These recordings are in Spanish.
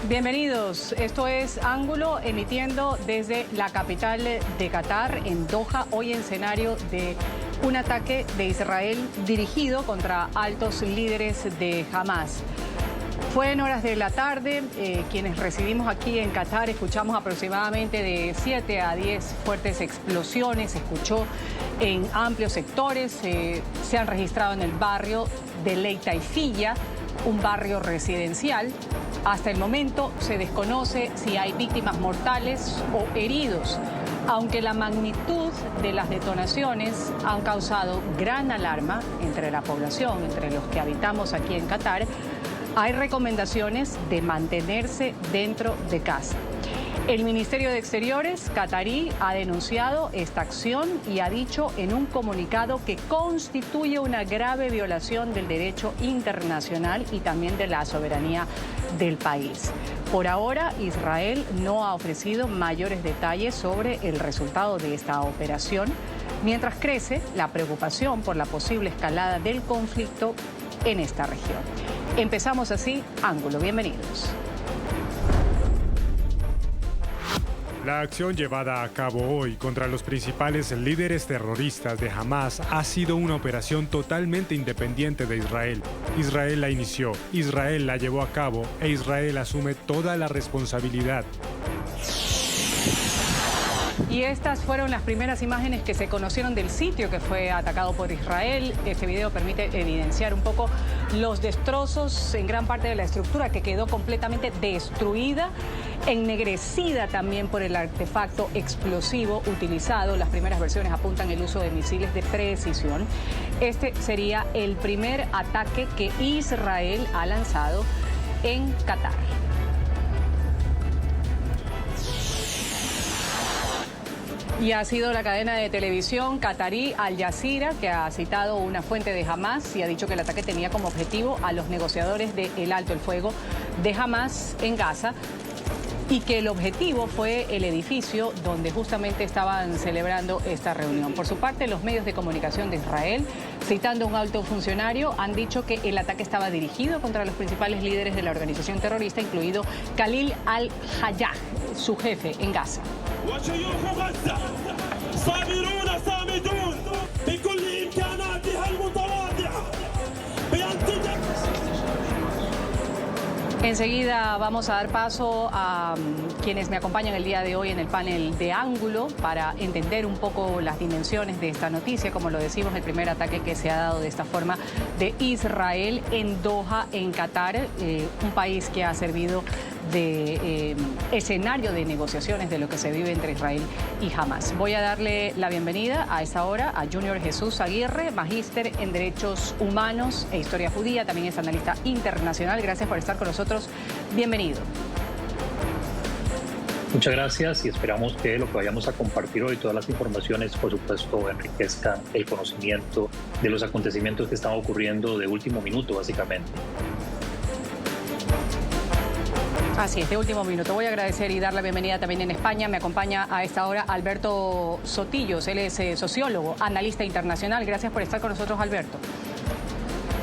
Bienvenidos, esto es Ángulo, emitiendo desde la capital de Qatar, en Doha, hoy en escenario de un ataque de Israel dirigido contra altos líderes de Hamas. Fue en horas de la tarde, quienes residimos aquí en Qatar escuchamos aproximadamente de 7 a 10 fuertes explosiones, se escuchó en amplios sectores, se han registrado en el barrio de Leitaifilla, un barrio residencial. Hasta el momento se desconoce si hay víctimas mortales o heridos, aunque la magnitud de las detonaciones han causado gran alarma entre la población, entre los que habitamos aquí en Qatar. Hay recomendaciones de mantenerse dentro de casa. El Ministerio de Exteriores qatarí ha denunciado esta acción y ha dicho en un comunicado que constituye una grave violación del derecho internacional y también de la soberanía del país. Por ahora, Israel no ha ofrecido mayores detalles sobre el resultado de esta operación, mientras crece la preocupación por la posible escalada del conflicto en esta región. Empezamos así Ángulo. Bienvenidos. La acción llevada a cabo hoy contra los principales líderes terroristas de Hamas ha sido una operación totalmente independiente de Israel. Israel la inició, Israel la llevó a cabo e Israel asume toda la responsabilidad. Y estas fueron las primeras imágenes que se conocieron del sitio que fue atacado por Israel. Este video permite evidenciar un poco los destrozos en gran parte de la estructura que quedó completamente destruida, ennegrecida también por el artefacto explosivo utilizado. Las primeras versiones apuntan el uso de misiles de precisión. Este sería el primer ataque que Israel ha lanzado en Qatar. Y ha sido la cadena de televisión qatarí Al Jazeera que ha citado una fuente de Hamas y ha dicho que el ataque tenía como objetivo a los negociadores del alto el fuego de Hamas en Gaza y que el objetivo fue el edificio donde justamente estaban celebrando esta reunión. Por su parte, los medios de comunicación de Israel, citando a un alto funcionario, han dicho que el ataque estaba dirigido contra los principales líderes de la organización terrorista, incluido Khalil al-Hayya, su jefe en Gaza. Enseguida vamos a dar paso a quienes me acompañan el día de hoy en el panel de Ángulo para entender un poco las dimensiones de esta noticia. Como lo decimos, el primer ataque que se ha dado de esta forma de Israel en Doha, en Qatar, un país que ha servido de escenario de negociaciones de lo que se vive entre Israel y Hamas. Voy a darle la bienvenida a esta hora a Junior Jesús Aguirre, magíster en Derechos Humanos e Historia Judía, también es analista internacional. Gracias por estar con nosotros. Bienvenido. Muchas gracias y esperamos que lo que vayamos a compartir hoy, todas las informaciones, por supuesto, enriquezcan el conocimiento de los acontecimientos que están ocurriendo de último minuto, básicamente. Así es, de último minuto. Voy a agradecer y dar la bienvenida también en España. Me acompaña a esta hora Alberto Sotillos. Él es sociólogo, analista internacional. Gracias por estar con nosotros, Alberto.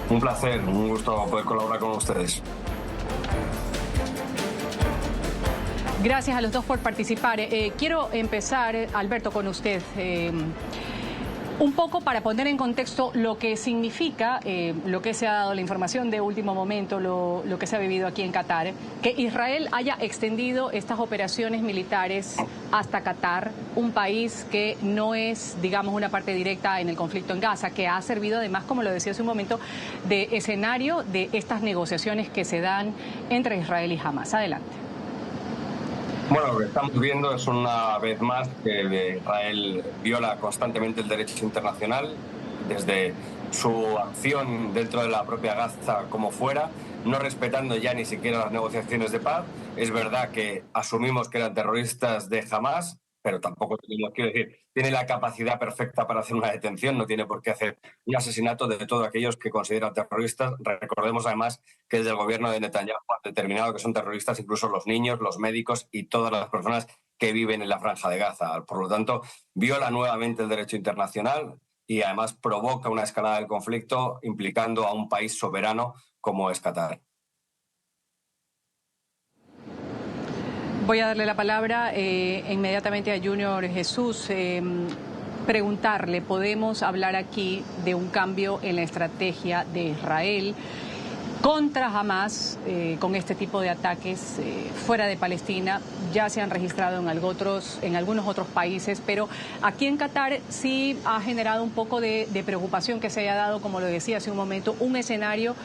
Un placer, un gusto poder colaborar con ustedes. Gracias a los dos por participar. Quiero empezar, Alberto, con usted. Un poco para poner en contexto lo que significa, lo que se ha dado, la información de último momento, lo que se ha vivido aquí en Qatar, que Israel haya extendido estas operaciones militares hasta Qatar, un país que no es, digamos, una parte directa en el conflicto en Gaza, que ha servido además, como lo decía hace un momento, de escenario de estas negociaciones que se dan entre Israel y Hamas. Adelante. Bueno, lo que estamos viendo es una vez más que Israel viola constantemente el derecho internacional, desde su acción dentro de la propia Gaza como fuera, no respetando ya ni siquiera las negociaciones de paz. Es verdad que asumimos que eran terroristas de Hamas, pero tampoco tenemos, quiero decir, tiene la capacidad perfecta para hacer una detención, no tiene por qué hacer un asesinato de todos aquellos que consideran terroristas. Recordemos además que desde el gobierno de Netanyahu han determinado que son terroristas incluso los niños, los médicos y todas las personas que viven en la Franja de Gaza. Por lo tanto, viola nuevamente el derecho internacional y además provoca una escalada del conflicto implicando a un país soberano como es Qatar. Voy a darle la palabra inmediatamente a Junior Jesús. Preguntarle, ¿podemos hablar aquí de un cambio en la estrategia de Israel contra Hamas con este tipo de ataques fuera de Palestina? Ya se han registrado en algunos otros países, pero aquí en Qatar sí ha generado un poco de preocupación que se haya dado, como lo decía hace un momento, un escenario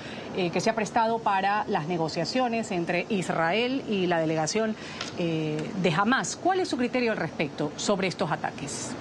que se ha prestado para las negociaciones entre Israel y la delegación de Hamas. ¿Cuál es su criterio al respecto sobre estos ataques?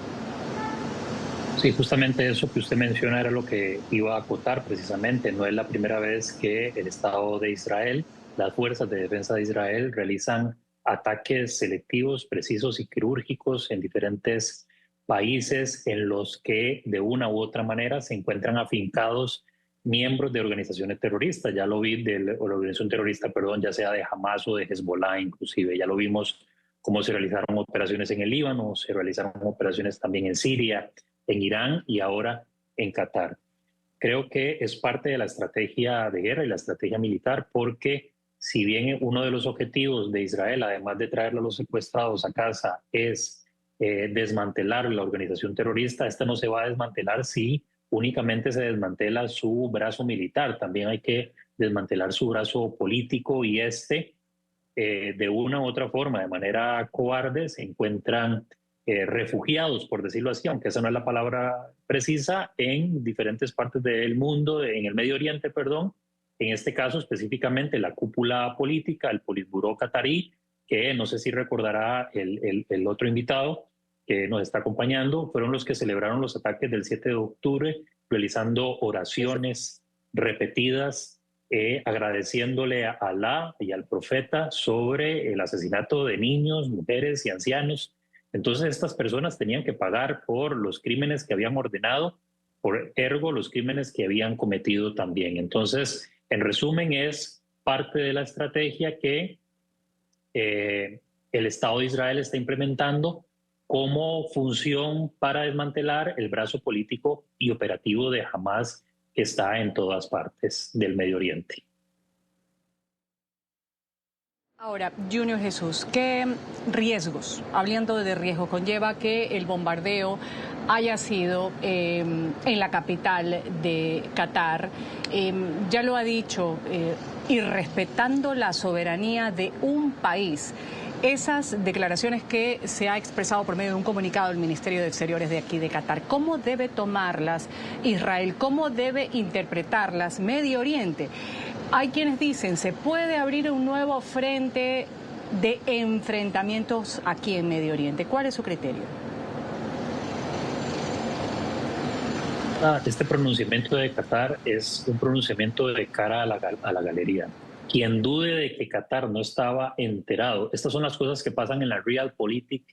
Sí, justamente eso que usted menciona era lo que iba a acotar precisamente. No es la primera vez que el Estado de Israel, las fuerzas de defensa de Israel realizan ataques selectivos, precisos y quirúrgicos en diferentes países en los que de una u otra manera se encuentran afincados miembros de organizaciones terroristas. Ya lo vi de la organización terrorista, perdón, ya sea de Hamas o de Hezbollah inclusive. Ya lo vimos cómo se realizaron operaciones en el Líbano, se realizaron operaciones también en Siria, en Irán y ahora en Qatar. Creo que es parte de la estrategia de guerra y la estrategia militar, porque si bien uno de los objetivos de Israel, además de traer a los secuestrados a casa, es desmantelar la organización terrorista, esta no se va a desmantelar si únicamente se desmantela su brazo militar. También hay que desmantelar su brazo político y de una u otra forma, de manera cobarde, se encuentran refugiados, por decirlo así, aunque esa no es la palabra precisa, en diferentes partes del mundo, en el Medio Oriente, perdón, en este caso específicamente la cúpula política, el Politburó catarí, que no sé si recordará el otro invitado que nos está acompañando, fueron los que celebraron los ataques del 7 de octubre, realizando oraciones repetidas, agradeciéndole a Alá y al profeta sobre el asesinato de niños, mujeres y ancianos. Entonces estas personas tenían que pagar por los crímenes que habían ordenado, por ergo los crímenes que habían cometido también. Entonces, en resumen, es parte de la estrategia que el Estado de Israel está implementando como función para desmantelar el brazo político y operativo de Hamas, que está en todas partes del Medio Oriente. Ahora, Junior Jesús, ¿qué riesgos, hablando de riesgo, conlleva que el bombardeo haya sido en la capital de Qatar? Ya lo ha dicho, y respetando la soberanía de un país. Esas declaraciones que se ha expresado por medio de un comunicado del Ministerio de Exteriores de aquí de Qatar, ¿cómo debe tomarlas Israel? ¿Cómo debe interpretarlas Medio Oriente? Hay quienes dicen, se puede abrir un nuevo frente de enfrentamientos aquí en Medio Oriente. ¿Cuál es su criterio? Este pronunciamiento de Qatar es un pronunciamiento de cara a la galería. Quien dude de que Qatar no estaba enterado, estas son las cosas que pasan en la realpolitik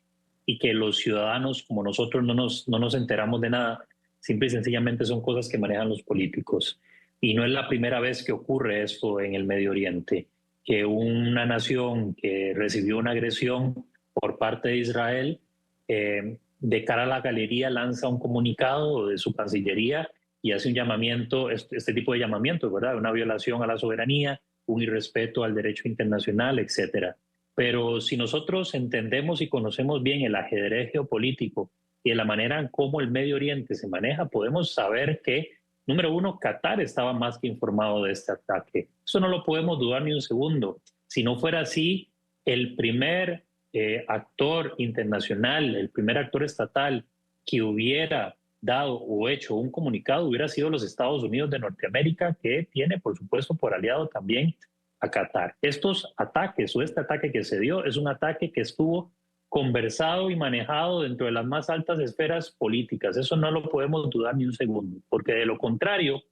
y que los ciudadanos como nosotros no nos enteramos de nada, simple y sencillamente son cosas que manejan los políticos. Y no es la primera vez que ocurre esto en el Medio Oriente, que una nación que recibió una agresión por parte de Israel, de cara a la galería lanza un comunicado de su Cancillería y hace un llamamiento, este tipo de llamamientos, ¿verdad? Una violación a la soberanía, un irrespeto al derecho internacional, etcétera. Pero si nosotros entendemos y conocemos bien el ajedrez geopolítico y de la manera en cómo el Medio Oriente se maneja, podemos saber que, número uno, Qatar estaba más que informado de este ataque. Eso no lo podemos dudar ni un segundo. Si no fuera así, el primer actor internacional, el primer actor estatal que hubiera dado o hecho un comunicado hubiera sido los Estados Unidos de Norteamérica, que tiene, por supuesto, por aliado también a Qatar. Estos ataques o este ataque que se dio es un ataque que estuvo conversado y manejado dentro de las más altas esferas políticas. Eso no lo podemos dudar ni un segundo, porque de lo contrario,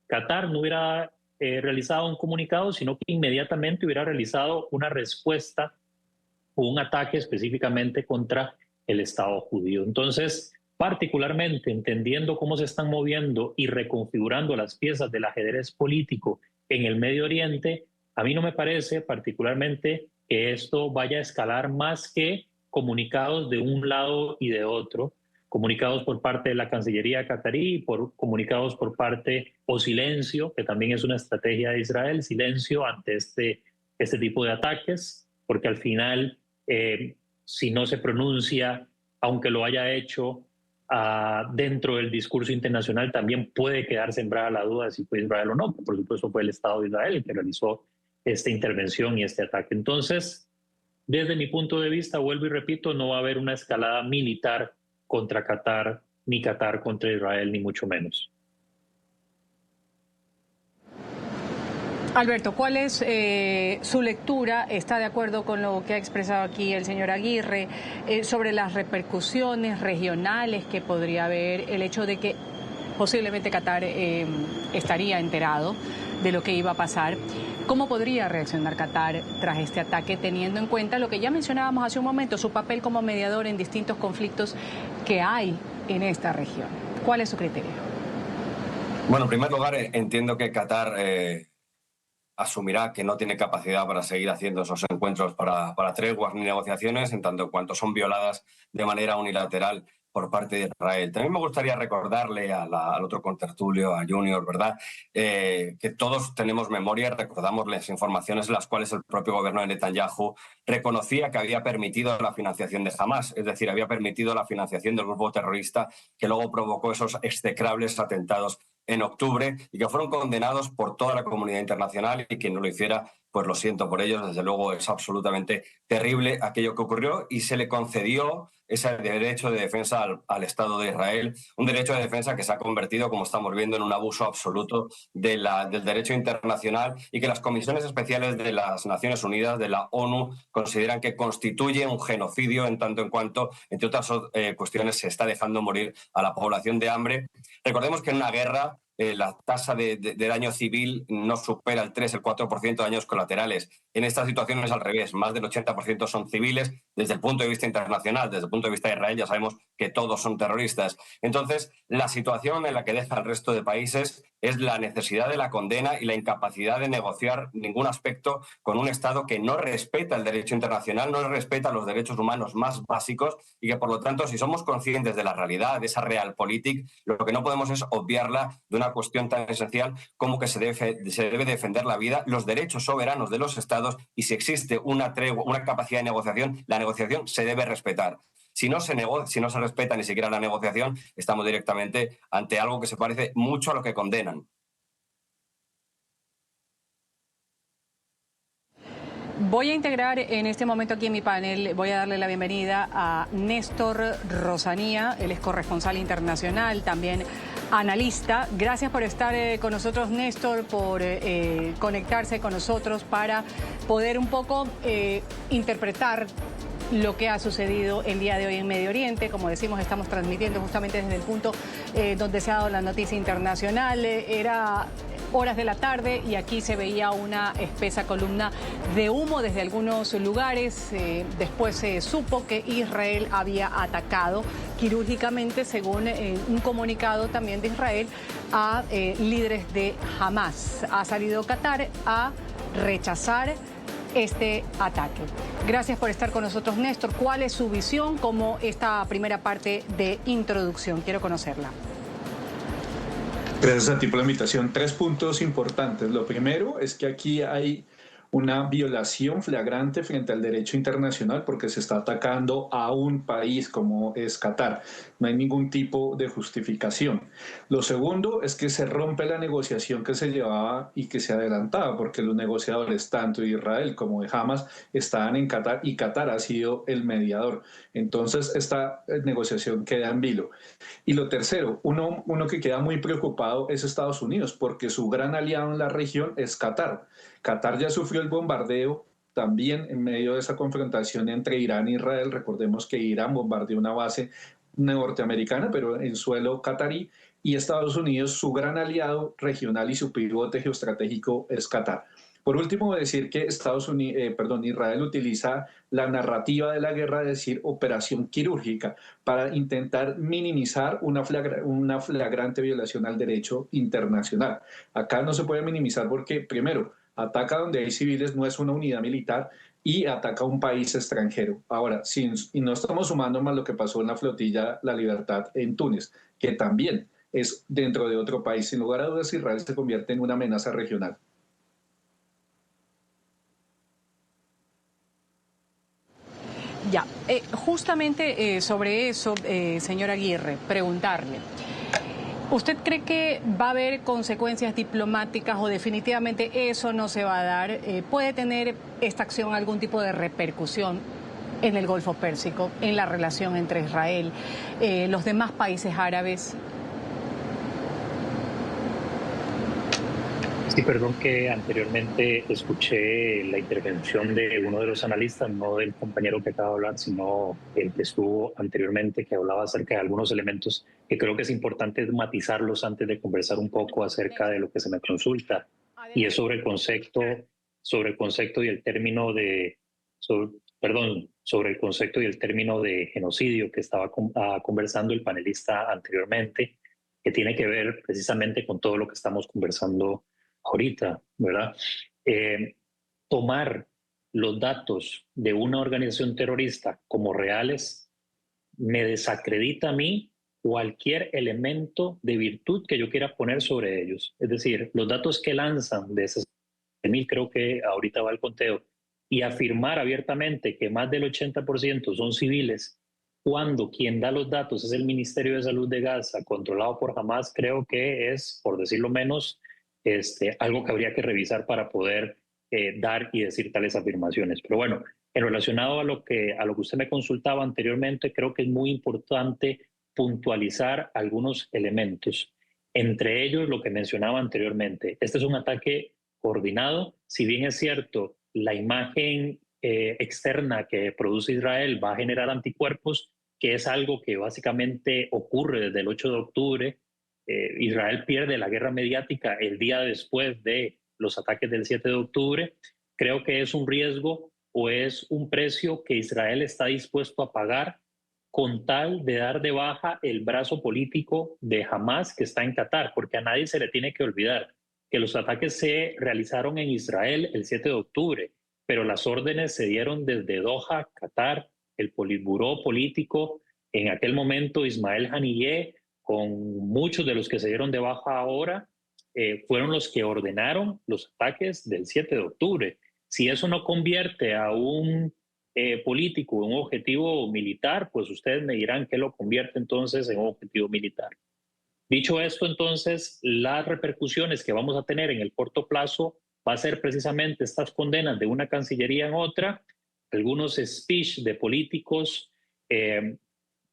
Qatar no hubiera realizado un comunicado, sino que inmediatamente hubiera realizado una respuesta o un ataque específicamente contra el Estado judío. Entonces, particularmente entendiendo cómo se están moviendo y reconfigurando las piezas del ajedrez político en el Medio Oriente, a mí no me parece particularmente que esto vaya a escalar más que comunicados de un lado y de otro, comunicados por parte de la Cancillería catarí, comunicados por parte, o silencio, que también es una estrategia de Israel, silencio ante este tipo de ataques, porque al final, si no se pronuncia, aunque lo haya hecho dentro del discurso internacional, también puede quedar sembrada la duda de si fue Israel o no. Por supuesto, fue el Estado de Israel el que realizó esta intervención y este ataque. Entonces, desde mi punto de vista, vuelvo y repito, no va a haber una escalada militar contra Qatar, ni Qatar contra Israel, ni mucho menos. Alberto, ¿cuál es su lectura? ¿Está de acuerdo con lo que ha expresado aquí el señor Aguirre sobre las repercusiones regionales que podría haber el hecho de que posiblemente Qatar estaría enterado de lo que iba a pasar? ¿Cómo podría reaccionar Qatar tras este ataque, teniendo en cuenta lo que ya mencionábamos hace un momento, su papel como mediador en distintos conflictos que hay en esta región? ¿Cuál es su criterio? Bueno, en primer lugar, entiendo que Qatar asumirá que no tiene capacidad para seguir haciendo esos encuentros para treguas ni negociaciones, en tanto en cuanto son violadas de manera unilateral por parte de Israel. También me gustaría recordarle al otro contertulio, a Junior, ¿verdad?, que todos tenemos memoria, recordamos las informaciones en las cuales el propio gobierno de Netanyahu reconocía que había permitido la financiación de Hamas, es decir, había permitido la financiación del grupo terrorista que luego provocó esos execrables atentados en octubre y que fueron condenados por toda la comunidad internacional, y quien no lo hiciera, pues lo siento por ellos. Desde luego es absolutamente terrible aquello que ocurrió, y se le concedió ese derecho de defensa al Estado de Israel, un derecho de defensa que se ha convertido, como estamos viendo, en un abuso absoluto del derecho internacional, y que las comisiones especiales de las Naciones Unidas, de la ONU, consideran que constituye un genocidio, en tanto en cuanto, entre otras cuestiones, se está dejando morir a la población de hambre. Recordemos que en una guerra la tasa de daño civil no supera el 3, el 4% de daños colaterales. En esta situación es al revés, más del 80% son civiles. Desde el punto de vista internacional, desde el punto de vista de Israel, ya sabemos que todos son terroristas. Entonces, la situación en la que deja el resto de países es la necesidad de la condena y la incapacidad de negociar ningún aspecto con un Estado que no respeta el derecho internacional, no respeta los derechos humanos más básicos, y que, por lo tanto, si somos conscientes de la realidad, de esa realpolitik, lo que no podemos es obviarla de una cuestión tan esencial como que se debe defender la vida, los derechos soberanos de los Estados, y si existe una tregua, una capacidad de negociación, la negociación se debe respetar. Si no se respeta ni siquiera la negociación, estamos directamente ante algo que se parece mucho a lo que condenan. Voy a integrar en este momento aquí en mi panel, voy a darle la bienvenida a Néstor Rosanía, él es corresponsal internacional, también analista. Gracias por estar con nosotros, Néstor, por conectarse con nosotros para poder un poco interpretar lo que ha sucedido el día de hoy en Medio Oriente. Como decimos, estamos transmitiendo justamente desde el punto donde se ha dado la noticia internacional. Era horas de la tarde y aquí se veía una espesa columna de humo desde algunos lugares. Después se supo que Israel había atacado quirúrgicamente, según un comunicado también de Israel, a líderes de Hamas. Ha salido Qatar a rechazar este ataque. Gracias por estar con nosotros, Néstor. ¿Cuál es su visión como esta primera parte de introducción? Quiero conocerla. Gracias a ti por la invitación. 3 puntos importantes. Lo primero es que aquí hay una violación flagrante frente al derecho internacional, porque se está atacando a un país como es Qatar. No hay ningún tipo de justificación. Lo segundo es que se rompe la negociación que se llevaba y que se adelantaba, porque los negociadores, tanto de Israel como de Hamas, estaban en Qatar y Qatar ha sido el mediador. Entonces, esta negociación queda en vilo. Y lo tercero, uno que queda muy preocupado es Estados Unidos, porque su gran aliado en la región es Qatar. Qatar ya sufrió el bombardeo también en medio de esa confrontación entre Irán e Israel. Recordemos que Irán bombardeó una base norteamericana, pero en suelo qatarí, y Estados Unidos, su gran aliado regional y su pivote geoestratégico es Qatar. Por último, decir que Israel utiliza la narrativa de la guerra, es decir, operación quirúrgica, para intentar minimizar una flagrante violación al derecho internacional. Acá no se puede minimizar porque, primero, ataca donde hay civiles, no es una unidad militar, y ataca a un país extranjero. Ahora, y no estamos sumando más lo que pasó en la flotilla La Libertad en Túnez, que también es dentro de otro país. Sin lugar a dudas, Israel se convierte en una amenaza regional. Ya, justamente sobre eso, señor Aguirre, preguntarle. ¿Usted cree que va a haber consecuencias diplomáticas o definitivamente eso no se va a dar? ¿Puede tener esta acción algún tipo de repercusión en el Golfo Pérsico, en la relación entre Israel, los demás países árabes? Sí, perdón que anteriormente escuché la intervención de uno de los analistas, no del compañero que acaba de hablar, sino el que estuvo anteriormente, que hablaba acerca de algunos elementos que creo que es importante matizarlos antes de conversar un poco acerca de lo que se me consulta. Y es sobre el concepto y el término de, sobre el concepto y el término de genocidio que estaba conversando el panelista anteriormente, que tiene que ver precisamente con todo lo que estamos conversando ahorita, ¿verdad? Tomar los datos de una organización terrorista como reales me desacredita a mí cualquier elemento de virtud que yo quiera poner sobre ellos. Es decir, los datos que lanzan de 60.000, creo que ahorita va el conteo, y afirmar abiertamente que más del 80% son civiles, cuando quien da los datos es el Ministerio de Salud de Gaza, controlado por Hamas, creo que es, por decirlo menos, algo que habría que revisar para poder dar y decir tales afirmaciones. Pero bueno, en relacionado a lo que usted me consultaba anteriormente, creo que es muy importante puntualizar algunos elementos. Entre ellos, lo que mencionaba anteriormente. Este es un ataque coordinado. Si bien es cierto, la imagen externa que produce Israel va a generar anticuerpos, que es algo que básicamente ocurre desde el 8 de octubre, Israel pierde la guerra mediática el día después de los ataques del 7 de octubre. Creo que es un riesgo o es un precio que Israel está dispuesto a pagar con tal de dar de baja el brazo político de Hamas que está en Qatar, porque a nadie se le tiene que olvidar que los ataques se realizaron en Israel el 7 de octubre, pero las órdenes se dieron desde Doha, Qatar, el Politburó político, en aquel momento Ismael Haniyeh, con muchos de los que se dieron de baja ahora, fueron los que ordenaron los ataques del 7 de octubre. Si eso no convierte a un político en un objetivo militar, pues ustedes me dirán qué lo convierte entonces en un objetivo militar. Dicho esto, entonces, las repercusiones que vamos a tener en el corto plazo va a ser precisamente estas condenas de una cancillería en otra, algunos speech de políticos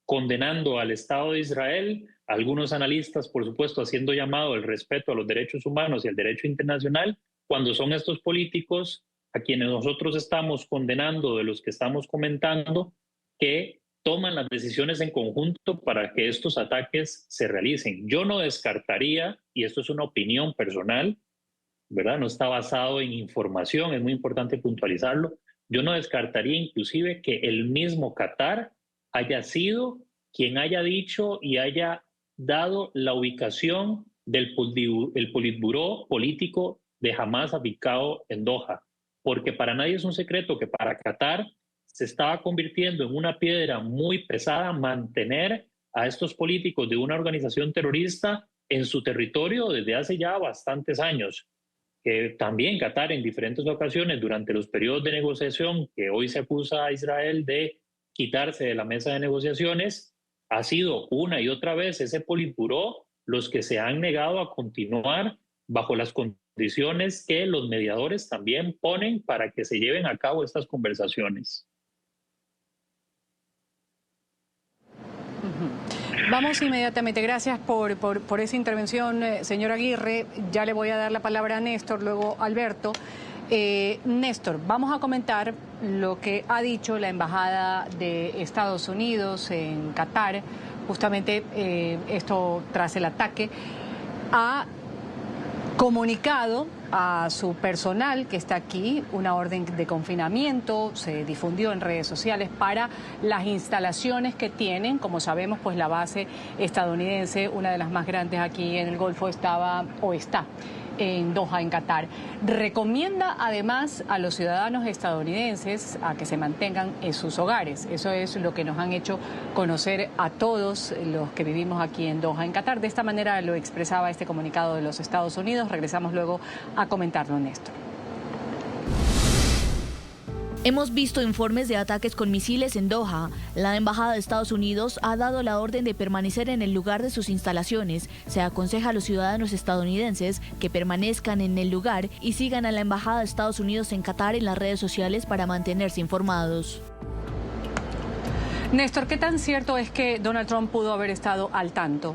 condenando al Estado de Israel, algunos analistas, por supuesto, haciendo llamado al respeto a los derechos humanos y al derecho internacional, cuando son estos políticos a quienes nosotros estamos condenando, de los que estamos comentando, que toman las decisiones en conjunto para que estos ataques se realicen. Yo no descartaría, y esto es una opinión personal, ¿verdad? No está basado en información, es muy importante puntualizarlo, yo no descartaría inclusive que el mismo Qatar haya sido quien haya dicho y haya dado la ubicación del Politburó político de Hamas ubicado en Doha, porque para nadie es un secreto que para Qatar se estaba convirtiendo en una piedra muy pesada mantener a estos políticos de una organización terrorista en su territorio desde hace ya bastantes años. También Qatar en diferentes ocasiones durante los periodos de negociación que hoy se acusa a Israel de quitarse de la mesa de negociaciones, ha sido una y otra vez ese Politburó los que se han negado a continuar bajo las condiciones que los mediadores también ponen para que se lleven a cabo estas conversaciones. Vamos inmediatamente. Gracias por esa intervención, señor Aguirre. Ya le voy a dar la palabra a Néstor, luego Alberto. Néstor, vamos a comentar lo que ha dicho la Embajada de Estados Unidos en Qatar, justamente esto tras el ataque. Ha comunicado a su personal que está aquí una orden de confinamiento, se difundió en redes sociales para las instalaciones que tienen. Como sabemos, pues la base estadounidense, una de las más grandes aquí en el Golfo, está en Doha, en Qatar. Recomienda además a los ciudadanos estadounidenses a que se mantengan en sus hogares. Eso es lo que nos han hecho conocer a todos los que vivimos aquí en Doha, en Qatar. De esta manera lo expresaba este comunicado de los Estados Unidos. Regresamos luego a comentarlo, Néstor. Hemos visto informes de ataques con misiles en Doha. La Embajada de Estados Unidos ha dado la orden de permanecer en el lugar de sus instalaciones. Se aconseja a los ciudadanos estadounidenses que permanezcan en el lugar y sigan a la Embajada de Estados Unidos en Qatar en las redes sociales para mantenerse informados. Néstor, ¿qué tan cierto es que Donald Trump pudo haber estado al tanto?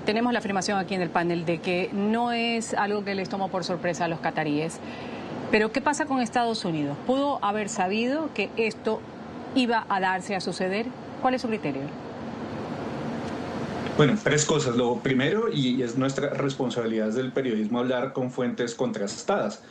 Tenemos la afirmación aquí en el panel de que no es algo que les tomó por sorpresa a los cataríes. Pero ¿qué pasa con Estados Unidos? ¿Pudo haber sabido que esto iba a darse, a suceder? ¿Cuál es su criterio? Bueno, tres cosas. Lo primero, y es nuestra responsabilidad del periodismo hablar con fuentes contrastadas.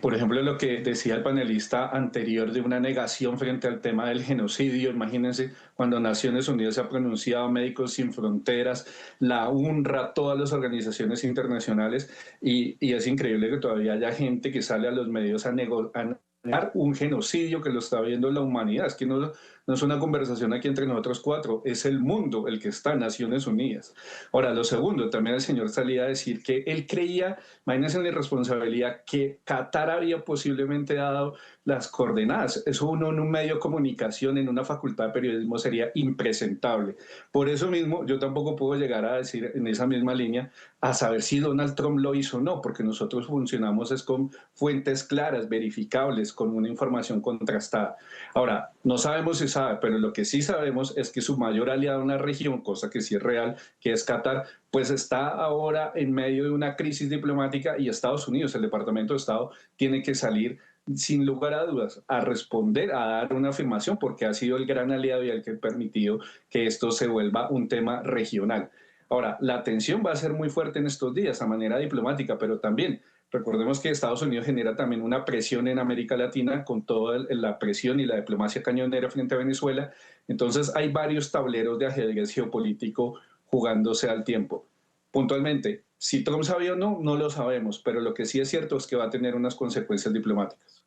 Por ejemplo, lo que decía el panelista anterior de una negación frente al tema del genocidio. Imagínense cuando Naciones Unidas se ha pronunciado, Médicos Sin Fronteras, la UNRWA, todas las organizaciones internacionales, y es increíble que todavía haya gente que sale a los medios a negar un genocidio que lo está viendo la humanidad. Es que no es una conversación aquí entre nosotros cuatro, es el mundo el que está en Naciones Unidas. Ahora, lo segundo, también el señor salía a decir que él creía, imagínense la irresponsabilidad, que Qatar había posiblemente dado las coordenadas. Eso uno en un medio de comunicación, en una facultad de periodismo, sería impresentable. Por eso mismo, yo tampoco puedo llegar a decir en esa misma línea a saber si Donald Trump lo hizo o no, porque nosotros funcionamos es con fuentes claras, verificables, con una información contrastada. Ahora, no sabemos si sabe, pero lo que sí sabemos es que su mayor aliado en la región, cosa que sí es real, que es Qatar, pues está ahora en medio de una crisis diplomática y Estados Unidos, el Departamento de Estado, tiene que salir sin lugar a dudas a responder, a dar una afirmación, porque ha sido el gran aliado y el que ha permitido que esto se vuelva un tema regional. Ahora, la tensión va a ser muy fuerte en estos días a manera diplomática, pero también recordemos que Estados Unidos genera también una presión en América Latina con toda la presión y la diplomacia cañonera frente a Venezuela. Entonces hay varios tableros de ajedrez geopolítico jugándose al tiempo. Puntualmente, si Trump sabía o no, no lo sabemos, pero lo que sí es cierto es que va a tener unas consecuencias diplomáticas.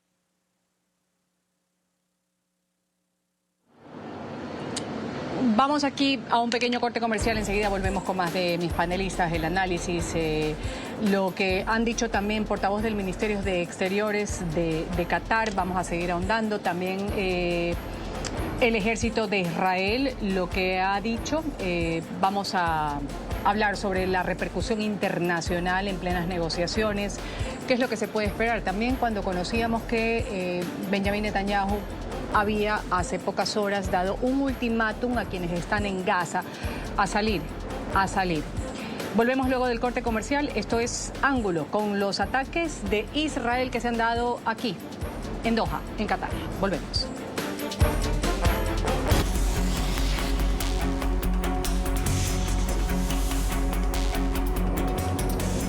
Vamos aquí a un pequeño corte comercial, enseguida volvemos con más de mis panelistas, el análisis, lo que han dicho también portavoz del Ministerio de Exteriores de Qatar, vamos a seguir ahondando, también el ejército de Israel, lo que ha dicho, vamos a hablar sobre la repercusión internacional en plenas negociaciones, qué es lo que se puede esperar. También cuando conocíamos que Benjamín Netanyahu había hace pocas horas dado un ultimátum a quienes están en Gaza a salir. Volvemos luego del corte comercial. Esto es Ángulo, con los ataques de Israel que se han dado aquí, en Doha, en Qatar. Volvemos.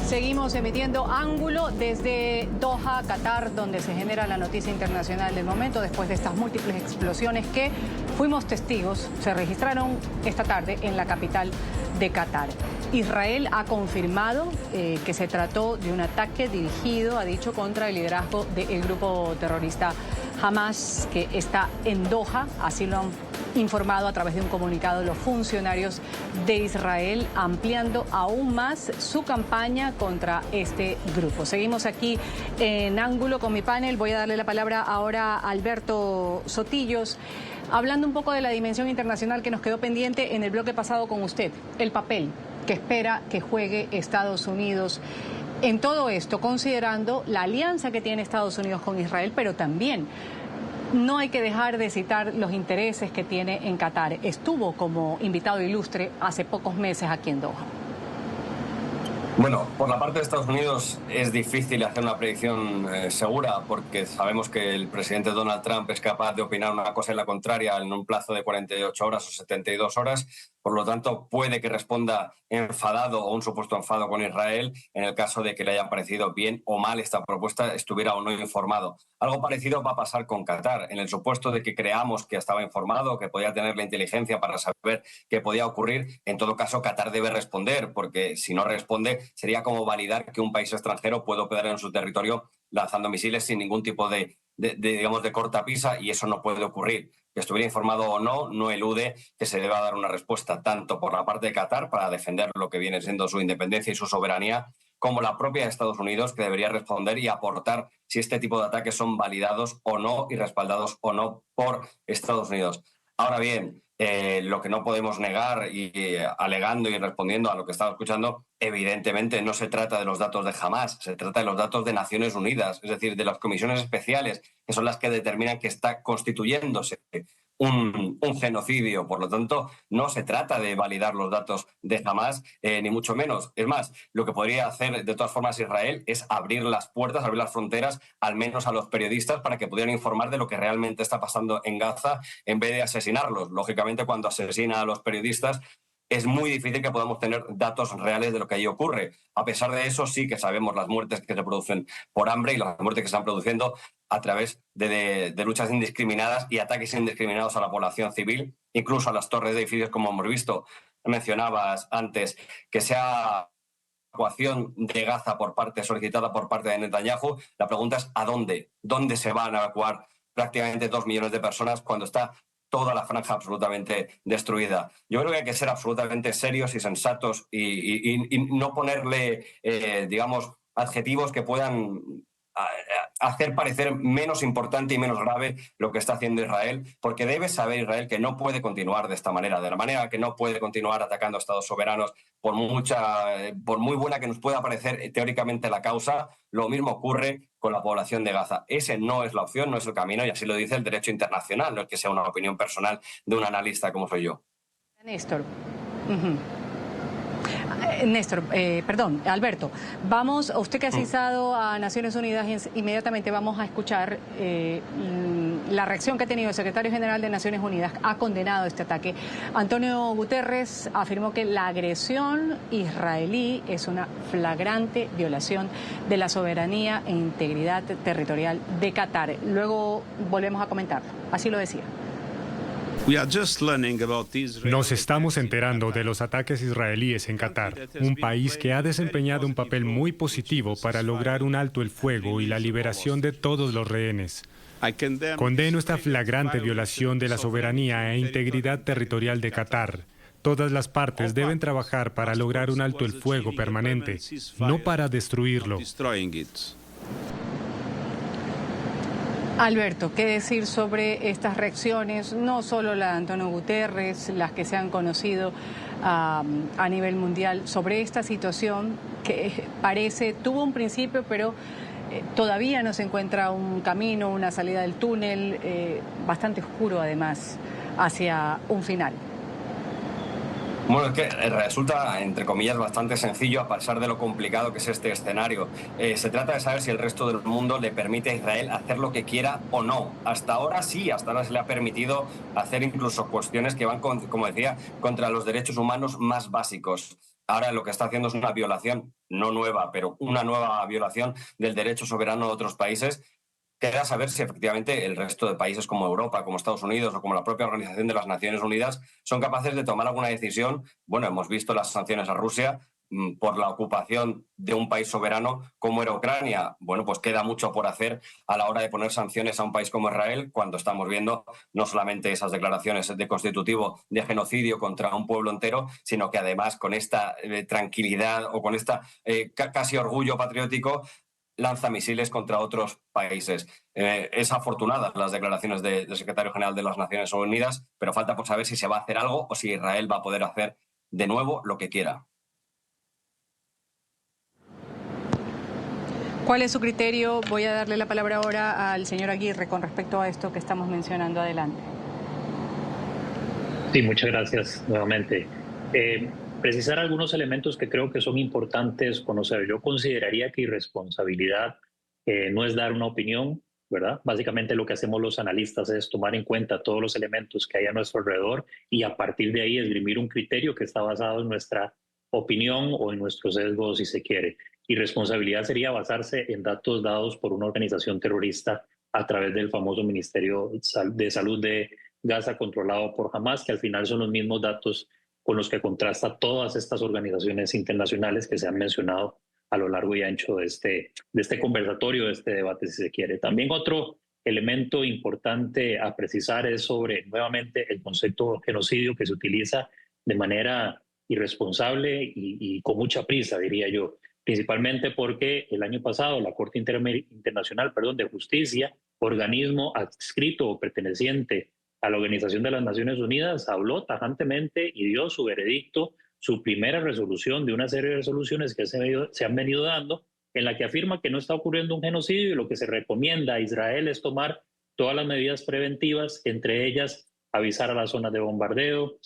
Seguimos emitiendo Ángulo desde Doha, Qatar, donde se genera la noticia internacional del momento después de estas múltiples explosiones que fuimos testigos, se registraron esta tarde en la capital de Qatar. Israel ha confirmado que se trató de un ataque dirigido, ha dicho, contra el liderazgo del grupo terrorista Hamas, que está en Doha, así lo han informado a través de un comunicado los funcionarios de Israel, ampliando aún más su campaña contra este grupo. Seguimos aquí en Ángulo con mi panel. Voy a darle la palabra ahora a Alberto Sotillos, hablando un poco de la dimensión internacional que nos quedó pendiente en el bloque pasado con usted, el papel que espera que juegue Estados Unidos en todo esto, considerando la alianza que tiene Estados Unidos con Israel, pero también no hay que dejar de citar los intereses que tiene en Qatar. Estuvo como invitado ilustre hace pocos meses aquí en Doha. Bueno, por la parte de Estados Unidos es difícil hacer una predicción segura, porque sabemos que el presidente Donald Trump es capaz de opinar una cosa y la contraria en un plazo de 48 horas o 72 horas. Por lo tanto, puede que responda enfadado o un supuesto enfado con Israel en el caso de que le haya parecido bien o mal esta propuesta, estuviera o no informado. Algo parecido va a pasar con Qatar, en el supuesto de que creamos que estaba informado, que podía tener la inteligencia para saber qué podía ocurrir. En todo caso, Qatar debe responder, porque si no responde, sería como validar que un país extranjero puede operar en su territorio lanzando misiles sin ningún tipo de cortapisa, y eso no puede ocurrir. Que estuviera informado o no, no elude que se deba dar una respuesta tanto por la parte de Qatar para defender lo que viene siendo su independencia y su soberanía, como la propia Estados Unidos, que debería responder y aportar si este tipo de ataques son validados o no y respaldados o no por Estados Unidos. Ahora bien, lo que no podemos negar y alegando y respondiendo a lo que estaba escuchando, evidentemente no se trata de los datos de Hamás, se trata de los datos de Naciones Unidas, es decir, de las comisiones especiales, que son las que determinan que está constituyéndose un genocidio. Por lo tanto, no se trata de validar los datos de Hamás, ni mucho menos. Es más, lo que podría hacer de todas formas Israel es abrir las puertas, abrir las fronteras, al menos a los periodistas, para que pudieran informar de lo que realmente está pasando en Gaza, en vez de asesinarlos. Lógicamente, cuando asesina a los periodistas, es muy difícil que podamos tener datos reales de lo que allí ocurre. A pesar de eso, sí que sabemos las muertes que se producen por hambre y las muertes que se están produciendo a través de luchas indiscriminadas y ataques indiscriminados a la población civil, incluso a las torres de edificios, como hemos visto. Mencionabas antes que sea evacuación de Gaza solicitada por parte de Netanyahu. La pregunta es ¿a dónde? ¿Dónde se van a evacuar prácticamente 2 millones de personas cuando está toda la franja absolutamente destruida? Yo creo que hay que ser absolutamente serios y sensatos y no ponerle, digamos, adjetivos que puedan hacer parecer menos importante y menos grave lo que está haciendo Israel, porque debe saber Israel que no puede continuar de esta manera, de la manera que no puede continuar atacando a estados soberanos, por muy buena que nos pueda parecer teóricamente la causa. Lo mismo ocurre con la población de Gaza. Ese no es la opción, no es el camino, y así lo dice el derecho internacional, no es que sea una opinión personal de un analista como soy yo. Néstor. Perdón, Alberto, usted que ha citado a Naciones Unidas, inmediatamente vamos a escuchar la reacción que ha tenido el secretario general de Naciones Unidas. Ha condenado este ataque. Antonio Guterres afirmó que la agresión israelí es una flagrante violación de la soberanía e integridad territorial de Qatar. Luego volvemos a comentarlo. Así lo decía. Nos estamos enterando de los ataques israelíes en Qatar, un país que ha desempeñado un papel muy positivo para lograr un alto el fuego y la liberación de todos los rehenes. Condeno esta flagrante violación de la soberanía e integridad territorial de Qatar. Todas las partes deben trabajar para lograr un alto el fuego permanente, no para destruirlo. Alberto, ¿qué decir sobre estas reacciones? No solo la de Antonio Guterres, las que se han conocido a nivel mundial, sobre esta situación que tuvo un principio, pero todavía no se encuentra un camino, una salida del túnel, bastante oscuro además, hacia un final. Bueno, es que resulta, entre comillas, bastante sencillo a pesar de lo complicado que es este escenario. Se trata de saber si el resto del mundo le permite a Israel hacer lo que quiera o no. Hasta ahora sí, hasta ahora se le ha permitido hacer incluso cuestiones que van, como decía, contra los derechos humanos más básicos. Ahora lo que está haciendo es una violación, no nueva, pero una nueva violación del derecho soberano de otros países. Queda saber si efectivamente el resto de países como Europa, como Estados Unidos o como la propia Organización de las Naciones Unidas son capaces de tomar alguna decisión. Bueno, hemos visto las sanciones a Rusia por la ocupación de un país soberano como era Ucrania. Bueno, pues queda mucho por hacer a la hora de poner sanciones a un país como Israel, cuando estamos viendo no solamente esas declaraciones de constitutivo de genocidio contra un pueblo entero, sino que además con esta tranquilidad o con esta casi orgullo patriótico lanza misiles contra otros países. Es afortunada las declaraciones del secretario general de las Naciones Unidas, pero falta por saber si se va a hacer algo o si Israel va a poder hacer de nuevo lo que quiera. ¿Cuál es su criterio? Voy a darle la palabra ahora al señor Aguirre con respecto a esto que estamos mencionando. Adelante. Sí, muchas gracias nuevamente. Precisar algunos elementos que creo que son importantes conocer. Yo consideraría que irresponsabilidad no es dar una opinión, ¿verdad? Básicamente lo que hacemos los analistas es tomar en cuenta todos los elementos que hay a nuestro alrededor y a partir de ahí esgrimir un criterio que está basado en nuestra opinión o en nuestro sesgo, si se quiere. Irresponsabilidad sería basarse en datos dados por una organización terrorista a través del famoso Ministerio de Salud de Gaza controlado por Hamás, que al final son los mismos datos con los que contrasta todas estas organizaciones internacionales que se han mencionado a lo largo y ancho de este conversatorio, de este debate, si se quiere. También otro elemento importante a precisar es sobre, nuevamente, el concepto de genocidio que se utiliza de manera irresponsable y con mucha prisa, diría yo. principalmente porque el año pasado la Corte Internacional de Justicia, organismo adscrito o perteneciente a la Organización de las Naciones Unidas, habló tajantemente y dio su veredicto, su primera resolución de una serie de resoluciones que se han venido dando, en la que afirma que no está ocurriendo un genocidio y lo que se recomienda a Israel es tomar todas las medidas preventivas, entre ellas avisar a las zonas de bombardeo,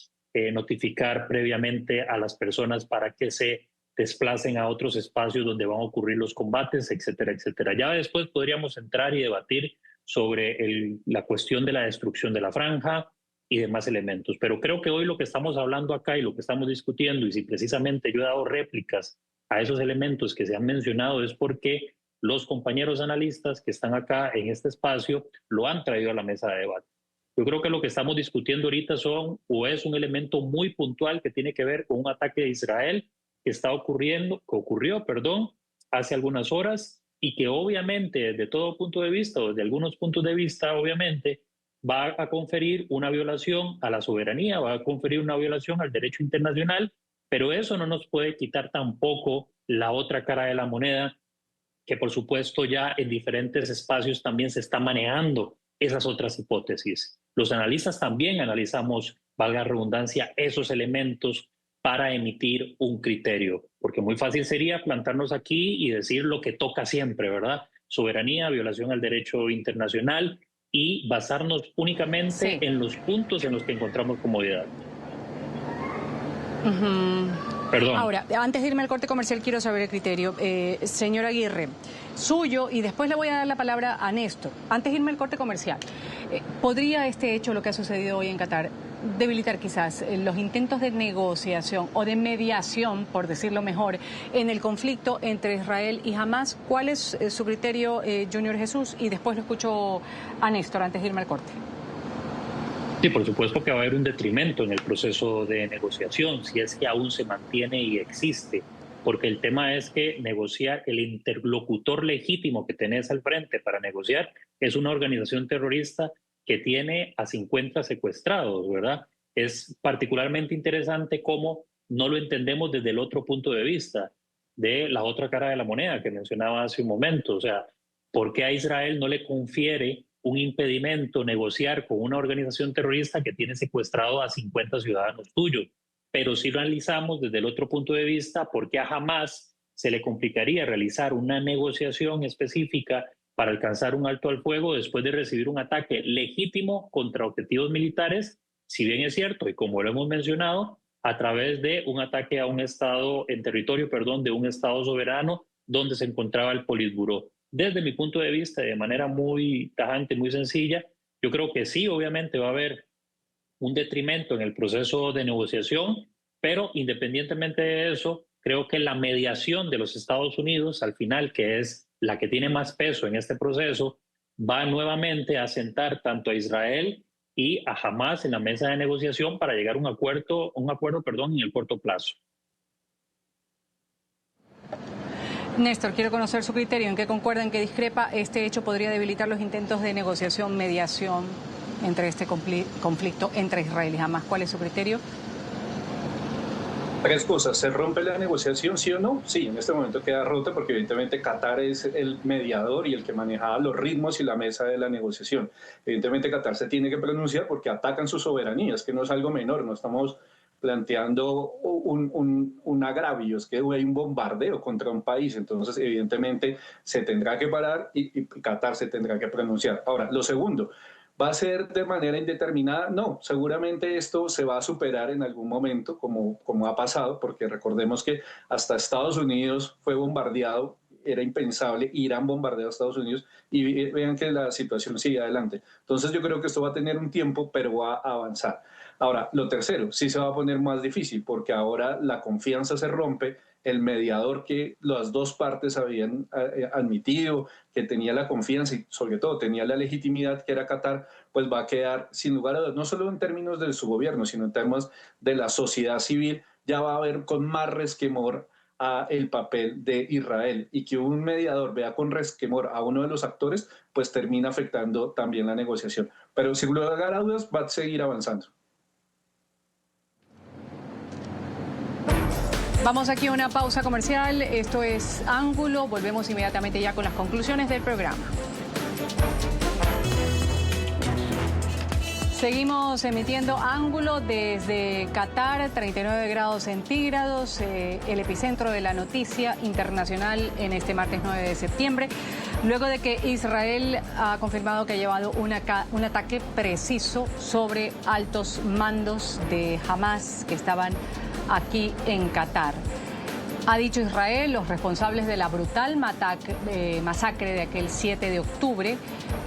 notificar previamente a las personas para que se desplacen a otros espacios donde van a ocurrir los combates, etcétera, etcétera. Ya después podríamos entrar y debatir sobre la cuestión de la destrucción de la franja y demás elementos. Pero creo que hoy lo que estamos hablando acá y lo que estamos discutiendo, y si precisamente yo he dado réplicas a esos elementos que se han mencionado, es porque los compañeros analistas que están acá en este espacio lo han traído a la mesa de debate. Yo creo que lo que estamos discutiendo ahorita es un elemento muy puntual que tiene que ver con un ataque de Israel que ocurrió hace algunas horas y que obviamente desde todo punto de vista, o desde algunos puntos de vista, obviamente, va a conferir una violación a la soberanía, va a conferir una violación al derecho internacional, pero eso no nos puede quitar tampoco la otra cara de la moneda, que por supuesto ya en diferentes espacios también se está manejando esas otras hipótesis. Los analistas también analizamos, valga la redundancia, esos elementos para emitir un criterio, porque muy fácil sería plantarnos aquí y decir lo que toca siempre, ¿verdad? Soberanía, violación al derecho internacional y basarnos únicamente en los puntos en los que encontramos comodidad. Perdón. Ahora, antes de irme al corte comercial, quiero saber el criterio. Señor Aguirre, suyo, y después le voy a dar la palabra a Néstor. Antes de irme al corte comercial, ¿podría este hecho, lo que ha sucedido hoy en Qatar, debilitar quizás los intentos de negociación o de mediación, por decirlo mejor, en el conflicto entre Israel y Hamás? ¿Cuál es su criterio, Junior Jesús? Y después lo escucho a Néstor antes de irme al corte. Sí, por supuesto que va a haber un detrimento en el proceso de negociación, si es que aún se mantiene y existe, porque el tema es que negociar, el interlocutor legítimo que tenés al frente para negociar es una organización terrorista que tiene a 50 secuestrados, ¿verdad? Es particularmente interesante cómo no lo entendemos desde el otro punto de vista, de la otra cara de la moneda que mencionaba hace un momento. O sea, ¿por qué a Israel no le confiere un impedimento negociar con una organización terrorista que tiene secuestrado a 50 ciudadanos tuyos? Pero si lo analizamos desde el otro punto de vista, ¿por qué a Hamás se le complicaría realizar una negociación específica para alcanzar un alto al fuego después de recibir un ataque legítimo contra objetivos militares, si bien es cierto, y como lo hemos mencionado, a través de un ataque a un Estado, en territorio, de un Estado soberano donde se encontraba el Politburó? Desde mi punto de vista, de manera muy tajante, muy sencilla, yo creo que sí, obviamente va a haber un detrimento en el proceso de negociación, pero independientemente de eso, creo que la mediación de los Estados Unidos, al final, que es la que tiene más peso en este proceso, va nuevamente a sentar tanto a Israel y a Hamás en la mesa de negociación para llegar a un acuerdo en el corto plazo. Néstor, quiero conocer su criterio. ¿En qué concuerda, en qué discrepa? ¿Este hecho podría debilitar los intentos de negociación, mediación entre este conflicto entre Israel y Hamás? ¿Cuál es su criterio? Tres cosas. ¿Se rompe la negociación, sí o no? Sí, en este momento queda rota porque evidentemente Qatar es el mediador y el que manejaba los ritmos y la mesa de la negociación. Evidentemente Qatar se tiene que pronunciar porque atacan su soberanía, es que no es algo menor, no estamos planteando un agravio, es que hay un bombardeo contra un país, entonces evidentemente se tendrá que parar y Qatar se tendrá que pronunciar. Ahora, lo segundo, ¿va a ser de manera indeterminada? No, seguramente esto se va a superar en algún momento, como ha pasado, porque recordemos que hasta Estados Unidos fue bombardeado, era impensable, Irán bombardeó a Estados Unidos y vean que la situación sigue adelante. Entonces yo creo que esto va a tener un tiempo, pero va a avanzar. Ahora, lo tercero, sí se va a poner más difícil, porque ahora la confianza se rompe, el mediador que las dos partes habían admitido, que tenía la confianza y sobre todo tenía la legitimidad, que era Qatar, pues va a quedar sin lugar a dudas, no solo en términos de su gobierno, sino en términos de la sociedad civil, ya va a haber con más resquemor a el papel de Israel, y que un mediador vea con resquemor a uno de los actores, pues termina afectando también la negociación. Pero sin lugar a dudas va a seguir avanzando. Vamos aquí a una pausa comercial. Esto es Ángulo. Volvemos inmediatamente ya con las conclusiones del programa. Seguimos emitiendo Ángulo desde Qatar, 39 grados centígrados, el epicentro de la noticia internacional en este martes 9 de septiembre, luego de que Israel ha confirmado que ha llevado un ataque preciso sobre altos mandos de Hamas que estaban aquí en Qatar. Ha dicho Israel, los responsables de la brutal masacre de aquel 7 de octubre.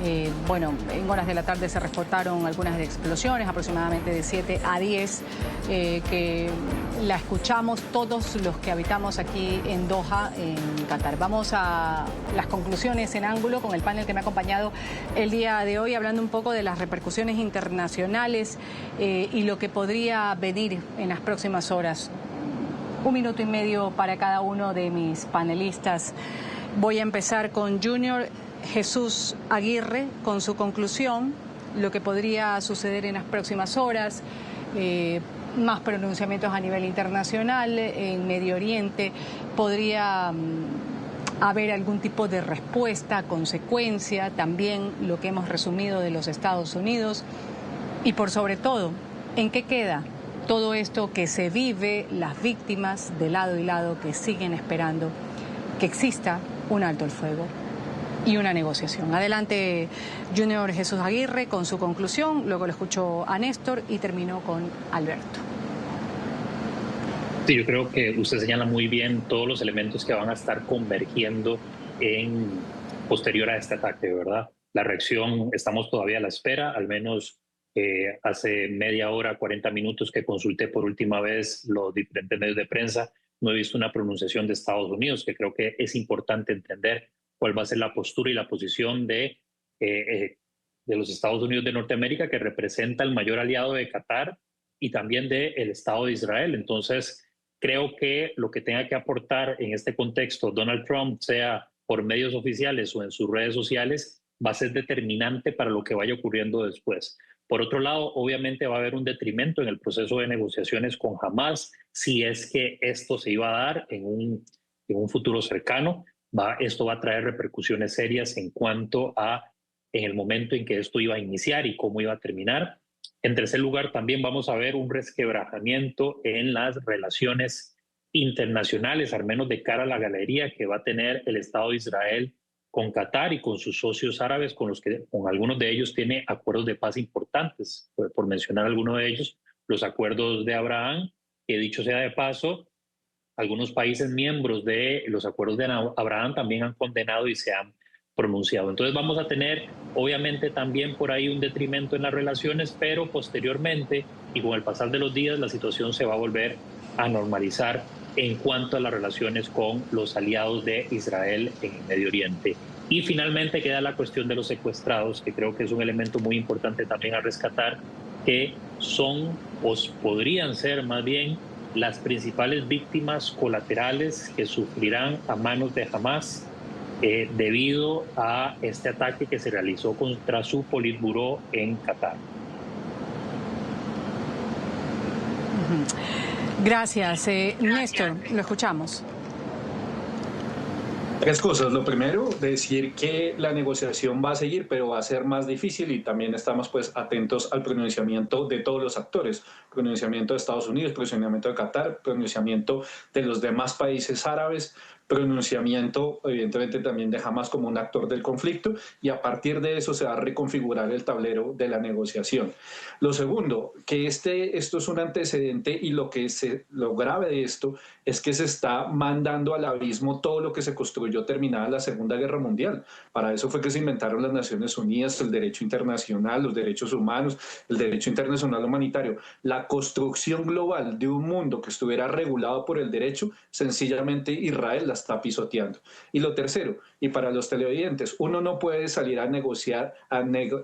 En horas de la tarde se reportaron algunas explosiones, aproximadamente de 7 a 10, que la escuchamos todos los que habitamos aquí en Doha, en Qatar. Vamos a las conclusiones en Ángulo con el panel que me ha acompañado el día de hoy, hablando un poco de las repercusiones internacionales y lo que podría venir en las próximas horas. 1 minuto y medio para cada uno de mis panelistas. Voy a empezar con Junior Jesús Aguirre con su conclusión, lo que podría suceder en las próximas horas, más pronunciamientos a nivel internacional, en Medio Oriente, podría haber algún tipo de respuesta, consecuencia, también lo que hemos resumido de los Estados Unidos y por sobre todo, ¿en qué queda todo esto que se vive, las víctimas de lado y lado que siguen esperando que exista un alto el fuego y una negociación? Adelante, Junior Jesús Aguirre, con su conclusión, luego lo escucho a Néstor y termino con Alberto. Sí, yo creo que usted señala muy bien todos los elementos que van a estar convergiendo en posterior a este ataque, ¿verdad? La reacción, estamos todavía a la espera, al menos hace media hora, 40 minutos que consulté por última vez los diferentes medios de prensa, no he visto una pronunciación de Estados Unidos, que creo que es importante entender cuál va a ser la postura y la posición de los Estados Unidos de Norteamérica, que representa el mayor aliado de Qatar y también del Estado de Israel. Entonces, creo que lo que tenga que aportar en este contexto Donald Trump, sea por medios oficiales o en sus redes sociales, va a ser determinante para lo que vaya ocurriendo después. Por otro lado, obviamente va a haber un detrimento en el proceso de negociaciones con Hamas, si es que esto se iba a dar en un futuro cercano. Esto va a traer repercusiones serias en cuanto a en el momento en que esto iba a iniciar y cómo iba a terminar. En tercer lugar, también vamos a ver un resquebrajamiento en las relaciones internacionales, al menos de cara a la galería que va a tener el Estado de Israel con Qatar y con sus socios árabes, con algunos de ellos tiene acuerdos de paz importantes. Por mencionar algunos de ellos, los acuerdos de Abraham, que dicho sea de paso, algunos países miembros de los acuerdos de Abraham también han condenado y se han pronunciado. Entonces vamos a tener, obviamente, también por ahí un detrimento en las relaciones, pero posteriormente y con el pasar de los días la situación se va a volver a normalizar en cuanto a las relaciones con los aliados de Israel en el Medio Oriente. Y finalmente queda la cuestión de los secuestrados, que creo que es un elemento muy importante también a rescatar, que son o podrían ser más bien las principales víctimas colaterales que sufrirán a manos de Hamas debido a este ataque que se realizó contra su Politburó en Qatar. Gracias. Néstor, lo escuchamos. 3 cosas. Lo primero, decir que la negociación va a seguir, pero va a ser más difícil y también estamos pues atentos al pronunciamiento de todos los actores. Pronunciamiento de Estados Unidos, pronunciamiento de Qatar, pronunciamiento de los demás países árabes, pronunciamiento evidentemente también de Hamas como un actor del conflicto, y a partir de eso se va a reconfigurar el tablero de la negociación. Lo segundo, que esto es un antecedente, y lo grave de esto es que se está mandando al abismo todo lo que se construyó terminada la Segunda Guerra Mundial. Para eso fue que se inventaron las Naciones Unidas, el derecho internacional, los derechos humanos, el derecho internacional humanitario. La construcción global de un mundo que estuviera regulado por el derecho, sencillamente Israel la está pisoteando. Y lo tercero, y para los televidentes, uno no puede salir a negociar, a negar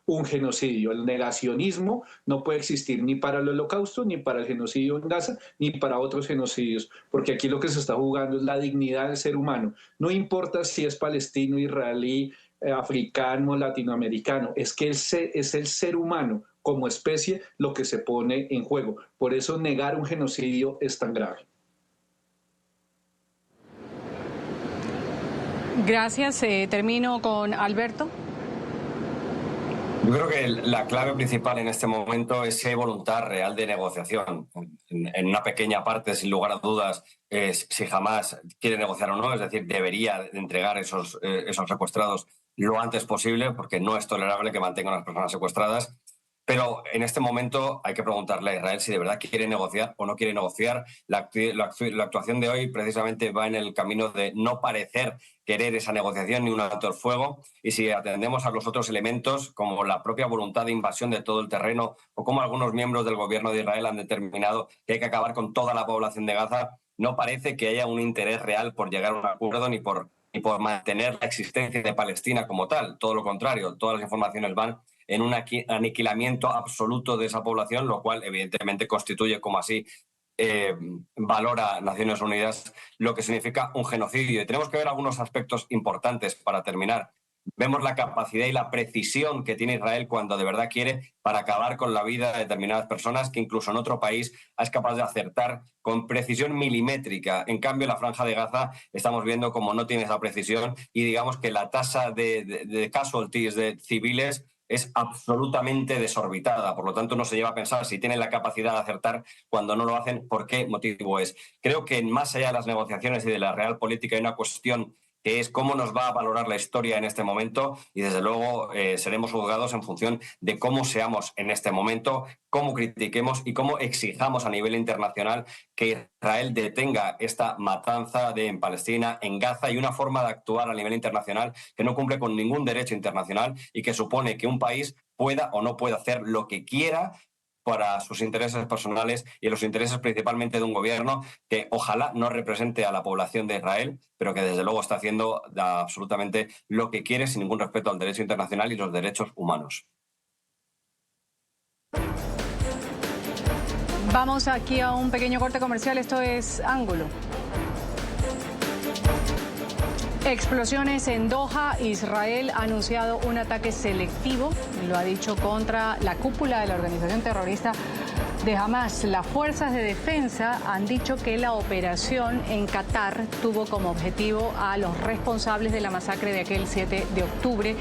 un genocidio. El negacionismo no puede existir ni para el Holocausto, ni para el genocidio en Gaza, ni para otros genocidios, porque aquí lo que se está jugando es la dignidad del ser humano. No importa si es palestino, israelí, africano, latinoamericano, es que es el ser humano como especie lo que se pone en juego. Por eso negar un genocidio es tan grave. Gracias. Termino con Alberto. Yo creo que la clave principal en este momento es si hay voluntad real de negociación. En una pequeña parte, sin lugar a dudas, es si Hamás quiere negociar o no, es decir, debería entregar esos secuestrados lo antes posible, porque no es tolerable que mantengan a las personas secuestradas. Pero en este momento hay que preguntarle a Israel si de verdad quiere negociar o no quiere negociar. La actuación de hoy precisamente va en el camino de no parecer querer esa negociación ni un alto el fuego. Y si atendemos a los otros elementos, como la propia voluntad de invasión de todo el terreno o como algunos miembros del gobierno de Israel han determinado que hay que acabar con toda la población de Gaza, no parece que haya un interés real por llegar a un acuerdo ni por mantener la existencia de Palestina como tal. Todo lo contrario, todas las informaciones van en un aniquilamiento absoluto de esa población, lo cual evidentemente constituye, como así valora Naciones Unidas, lo que significa un genocidio. Y tenemos que ver algunos aspectos importantes para terminar. Vemos la capacidad y la precisión que tiene Israel cuando de verdad quiere para acabar con la vida de determinadas personas que incluso en otro país es capaz de acertar con precisión milimétrica. En cambio, en la Franja de Gaza estamos viendo como no tiene esa precisión y digamos que la tasa de casualties de civiles es absolutamente desorbitada. Por lo tanto, no se lleva a pensar si tienen la capacidad de acertar cuando no lo hacen, por qué motivo es. Creo que más allá de las negociaciones y de la real política hay una cuestión que es cómo nos va a valorar la historia en este momento y desde luego seremos juzgados en función de cómo seamos en este momento, cómo critiquemos y cómo exijamos a nivel internacional que Israel detenga esta matanza en Palestina, en Gaza, y una forma de actuar a nivel internacional que no cumple con ningún derecho internacional y que supone que un país pueda o no pueda hacer lo que quiera para sus intereses personales y los intereses principalmente de un gobierno que ojalá no represente a la población de Israel, pero que desde luego está haciendo absolutamente lo que quiere sin ningún respeto al derecho internacional y los derechos humanos. Vamos aquí a un pequeño corte comercial. Esto es Ángulo. Explosiones en Doha. Israel ha anunciado un ataque selectivo, lo ha dicho, contra la cúpula de la organización terrorista de Hamás. Las fuerzas de defensa han dicho que la operación en Qatar tuvo como objetivo a los responsables de la masacre de aquel 7 de octubre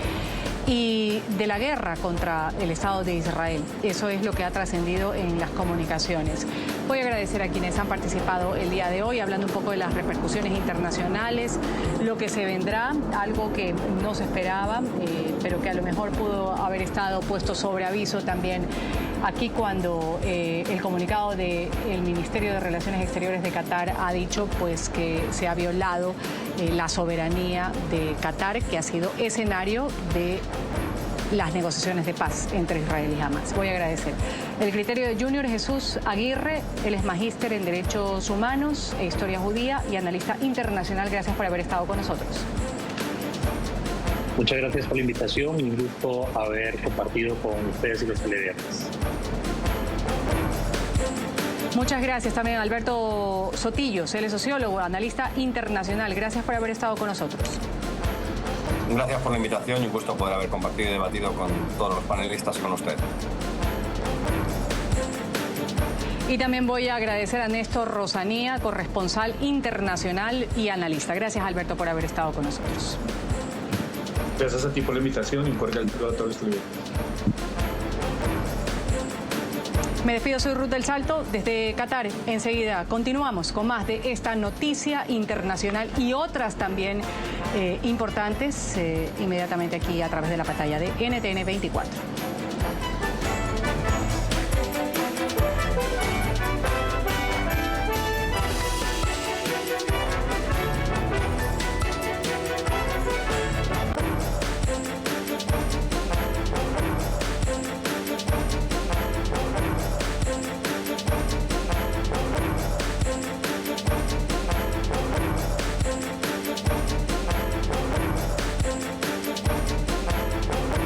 y de la guerra contra el Estado de Israel. Eso es lo que ha trascendido en las comunicaciones. Voy a agradecer a quienes han participado el día de hoy, hablando un poco de las repercusiones internacionales, lo que se vendrá, algo que no se esperaba, pero que a lo mejor pudo haber estado puesto sobre aviso también aquí cuando el comunicado del Ministerio de Relaciones Exteriores de Qatar ha dicho pues que se ha violado la soberanía de Qatar, que ha sido escenario de las negociaciones de paz entre Israel y Hamás. Voy a agradecer el criterio de Junior Jesús Aguirre. Él es magíster en Derechos Humanos e Historia Judía y analista internacional. Gracias por haber estado con nosotros. Muchas gracias por la invitación y un gusto haber compartido con ustedes y los televidentes. Muchas gracias también a Alberto Sotillos, él es sociólogo, analista internacional. Gracias por haber estado con nosotros. Gracias por la invitación y un gusto poder haber compartido y debatido con todos los panelistas y con usted. Y también voy a agradecer a Néstor Rosanía, corresponsal internacional y analista. Gracias, Alberto, por haber estado con nosotros. Gracias a ti por la invitación y un cordial saludo a todos los estudiantes. Me despido, soy Ruth del Salto desde Qatar. Enseguida continuamos con más de esta noticia internacional y otras también importantes inmediatamente aquí a través de la pantalla de NTN 24.